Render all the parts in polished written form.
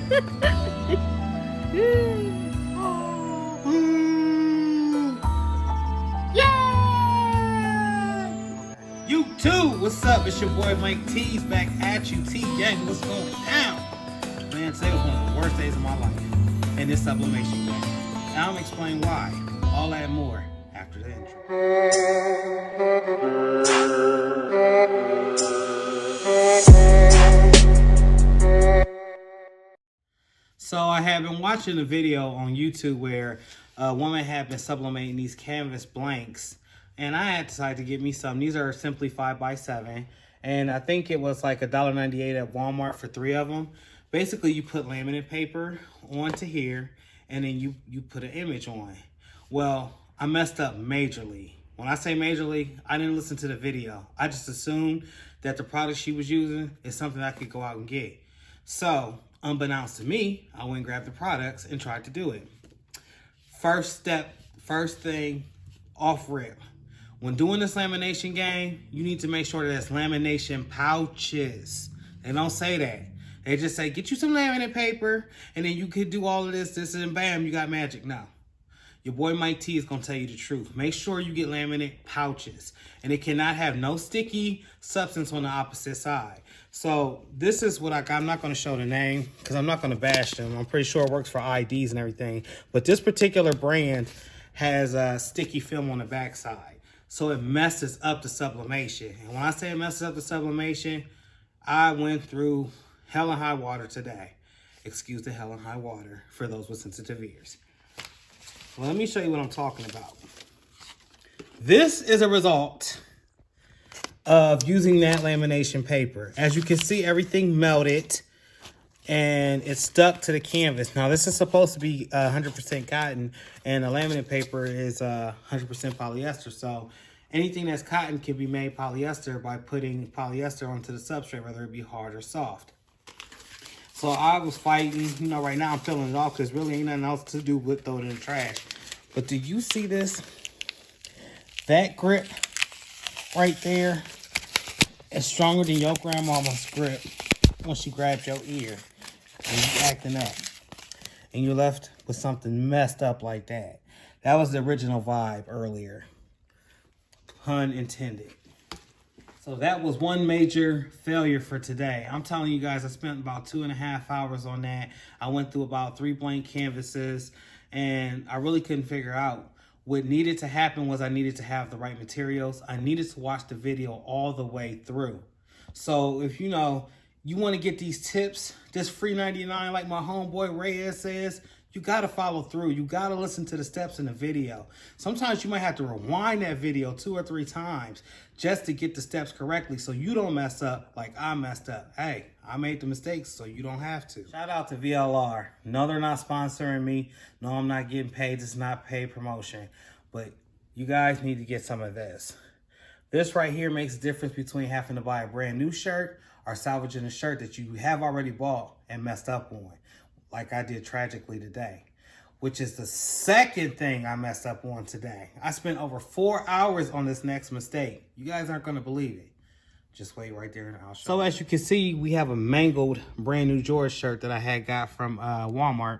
You too! What's up? It's your boy Mike T's back at you. T Gang, what's going down? Man, today was one of the worst days of my life in this sublimation game. And I'm gonna explain why. All that and more after the intro. So I have been watching a video on YouTube where a woman had been sublimating these canvas blanks, and I had decided to get me some. These are simply 5x7, and I think it was like $1.98 at Walmart for 3 of them. Basically, you put laminate paper onto here, and then you put an image on. Well, I messed up majorly. When I say majorly, I didn't listen to the video. I just assumed that the product she was using is something I could go out and get. So, unbeknownst to me, I went and grabbed the products and tried to do it. First step, first thing, off rip. When doing this lamination game, you need to make sure that it's lamination pouches. They don't say that. They just say, get you some laminate paper, and then you could do all of this, and bam, you got magic. No. Your boy Mike T is going to tell you the truth. Make sure you get laminate pouches. And it cannot have no sticky substance on the opposite side. So this is what I got. I'm not going to show the name because I'm not going to bash them. I'm pretty sure it works for IDs and everything. But this particular brand has a sticky film on the backside. So it messes up the sublimation. And when I say it messes up the sublimation, I went through hell and high water today. Excuse the hell and high water for those with sensitive ears. Well, let me show you what I'm talking about. This is a result of using that lamination paper. As you can see, everything melted and it stuck to the canvas. Now, this is supposed to be 100% cotton, and the laminate paper is 100% polyester. So anything that's cotton can be made polyester by putting polyester onto the substrate, whether it be hard or soft. So I was fighting, you know, right now I'm filling it off because really ain't nothing else to do but throw it in the trash. But do you see this? That grip right there is stronger than your grandmama's grip when she grabs your ear and you acting up. And you're left with something messed up like that. That was the original vibe earlier. Pun intended. So that was one major failure for today. I'm telling you guys, I spent about 2.5 hours on that. I went through about 3 blank canvases, and I really couldn't figure out. What needed to happen was I needed to have the right materials. I needed to watch the video all the way through. So if you know, you want to get these tips, this free 99 like my homeboy Reyes says, you got to follow through. You got to listen to the steps in the video. Sometimes you might have to rewind that video 2 or 3 times just to get the steps correctly so you don't mess up like I messed up. Hey, I made the mistakes so you don't have to. Shout out to VLR. No, they're not sponsoring me. No, I'm not getting paid. It's not paid promotion. But you guys need to get some of this. This right here makes a difference between having to buy a brand new shirt or salvaging a shirt that you have already bought and messed up on, like I did tragically today, which is the second thing I messed up on today. I spent over 4 hours on this next mistake. You guys aren't going to believe it. Just wait right there and I'll show you. So as you can see, we have a mangled brand new George shirt that I had got from Walmart.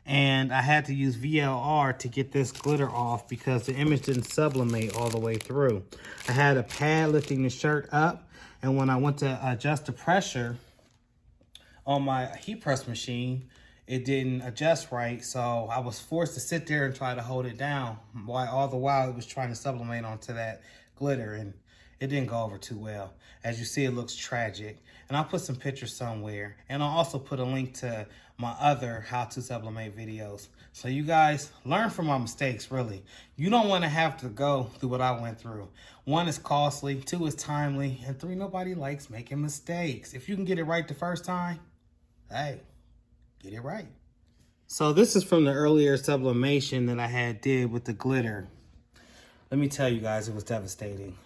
And I had to use VLR to get this glitter off because the image didn't sublimate all the way through. I had a pad lifting the shirt up, and when I went to adjust the pressure on my heat press machine, it didn't adjust right, so I was forced to sit there and try to hold it down while all the while it was trying to sublimate onto that glitter, and it didn't go over too well. As you see, it looks tragic. And I'll put some pictures somewhere, and I'll also put a link to my other how to sublimate videos. So you guys learn from my mistakes, really. You don't want to have to go through what I went through. 1, is costly, 2, is timely, and 3, nobody likes making mistakes. If you can get it right the first time, hey, get it right. So this is from the earlier sublimation that I did with the glitter. Let me tell you guys, it was devastating.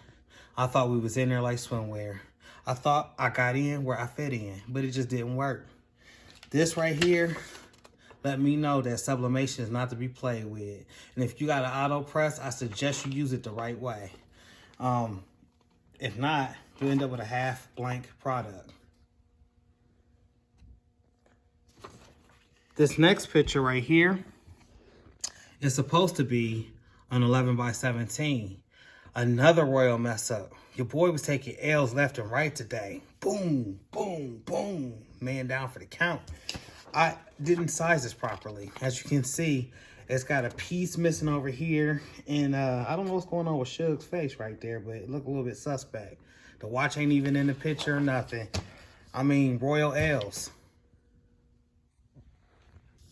I thought we was in there like swimwear. I thought I got in where I fit in, but it just didn't work. This right here let me know that sublimation is not to be played with. And if you got an auto press, I suggest you use it the right way. If not, you end up with a half blank product. This next picture right here is supposed to be an 11 by 17. Another royal mess up. Your boy was taking L's left and right today. Boom, boom, boom. Man down for the count. I didn't size this properly. As you can see, it's got a piece missing over here. And I don't know what's going on with Suge's face right there, but it looked a little bit suspect. The watch ain't even in the picture or nothing. I mean, royal L's.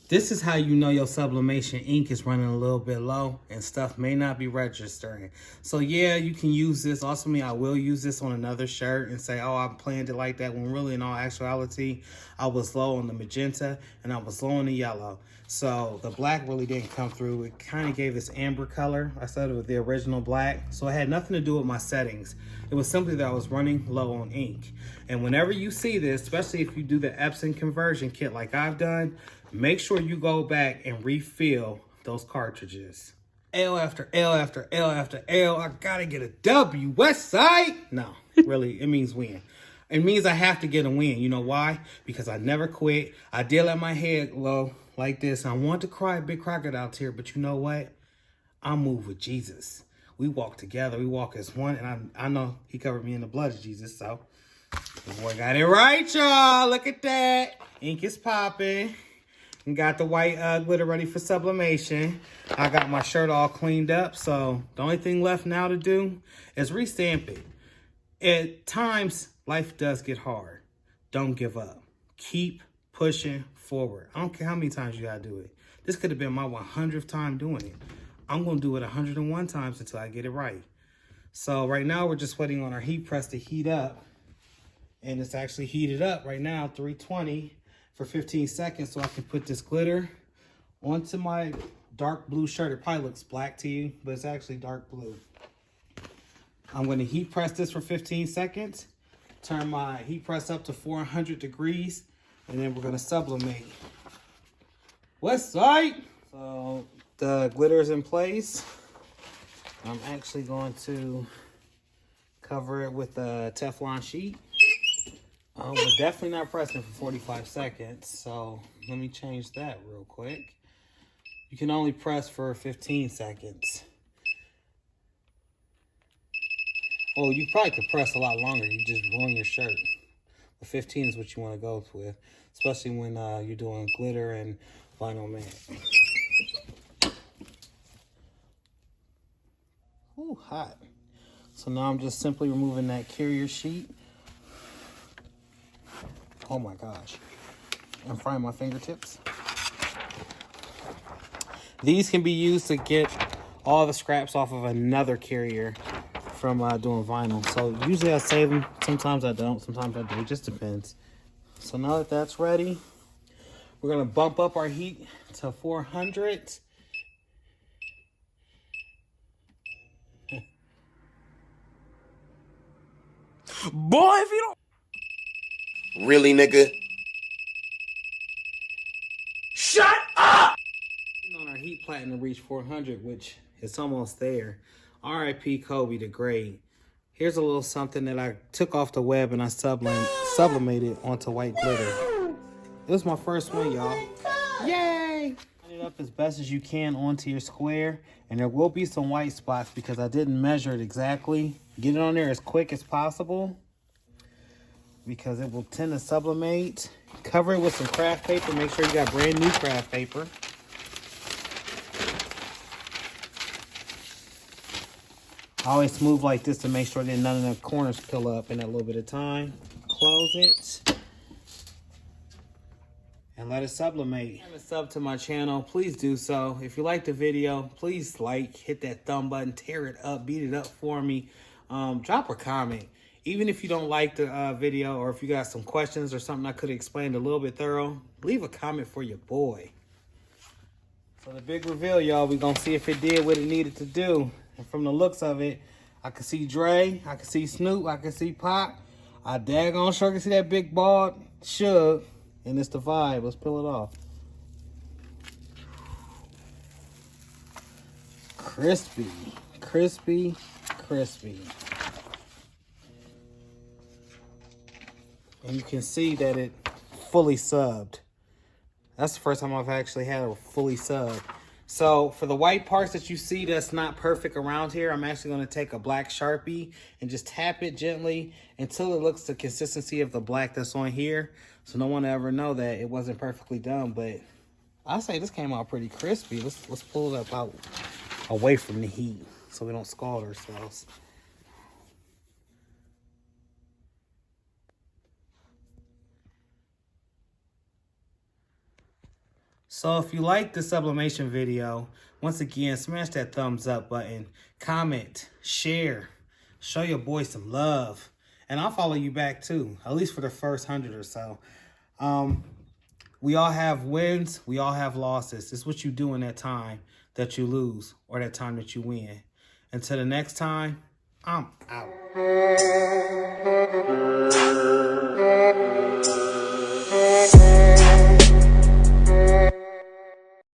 This is how you know your sublimation ink is running a little bit low and stuff may not be registering. So yeah, you can use this. Also, I will use this on another shirt and say, oh, I planned it like that, when really in all actuality, I was low on the magenta and I was low on the yellow. So the black really didn't come through. It kind of gave this amber color. I said it was the original black. So it had nothing to do with my settings. It was simply that I was running low on ink. And whenever you see this, especially if you do the Epson conversion kit like I've done, make sure you go back and refill those cartridges. L after L after L after L. I gotta get a W. West Side? No, really, it means win. It means I have to get a win. You know why? Because I never quit. I did let my head low like this. I want to cry a big crocodile tear, but you know what? I move with Jesus. We walk together. We walk as one. And I know he covered me in the blood of Jesus. So the boy got it right, y'all. Look at that. Ink is popping. And got the white glitter ready for sublimation. I got my shirt all cleaned up. So the only thing left now to do is restamp it. At times, life does get hard. Don't give up. Keep pushing forward. I don't care how many times you gotta do it. This could have been my 100th time doing it. I'm gonna do it 101 times until I get it right. So right now we're just waiting on our heat press to heat up. And it's actually heated up right now, 320 for 15 seconds, so I can put this glitter onto my dark blue shirt. It probably looks black to you, but it's actually dark blue. I'm gonna heat press this for 15 seconds, turn my heat press up to 400 degrees, and then we're gonna sublimate. West Side! So the glitter is in place. I'm actually going to cover it with a Teflon sheet. We're definitely not pressing for 45 seconds, so let me change that real quick. You can only press for 15 seconds. Oh, you probably could press a lot longer. You just ruin your shirt. But 15 is what you want to go with, especially when you're doing glitter and vinyl matte. Ooh, hot. So now I'm just simply removing that carrier sheet. Oh my gosh. I'm frying my fingertips. These can be used to get all the scraps off of another carrier from doing vinyl. So usually I save them. Sometimes I don't. Sometimes I do. It just depends. So now that that's ready, we're going to bump up our heat to 400. Boy, if you don't... Really, nigga? Shut up! On our heat platen to reach 400, which is almost there. R.I.P. Kobe the Great. Here's a little something that I took off the web and I sublimated onto white glitter. It was my first one, y'all. Yay! Line it up as best as you can onto your square, and there will be some white spots because I didn't measure it exactly. Get it on there as quick as possible because it will tend to sublimate. Cover it with some craft paper. Make sure you got brand new craft paper. I always smooth like this to make sure that none of the corners peel up in that little bit of time. Close it. And let it sublimate. If you haven't subbed to my channel, please do so. If you like the video, please like, hit that thumb button, tear it up, beat it up for me. Drop a comment. Even if you don't like the video, or if you got some questions or something I could have explained a little bit thorough, leave a comment for your boy. So the big reveal, y'all, we're gonna see if it did what it needed to do. And from the looks of it, I can see Dre, I can see Snoop, I can see Pac. I daggone sure can see that big bald Suge. And it's the vibe. Let's peel it off. Crispy, crispy, crispy. And you can see that it fully subbed. That's the first time I've actually had a fully sub. So for the white parts that you see that's not perfect around here, I'm actually going to take a black Sharpie and just tap it gently until it looks the consistency of the black that's on here. So no one will ever know that it wasn't perfectly done, but I say this came out pretty crispy. Let's pull it up out away from the heat so we don't scald ourselves. So if you like the sublimation video, once again, smash that thumbs up button, comment, share, show your boy some love, and I'll follow you back too, at least for the first 100 or so. We all have wins, we all have losses. It's what you do in that time that you lose or that time that you win. Until the next time, I'm out.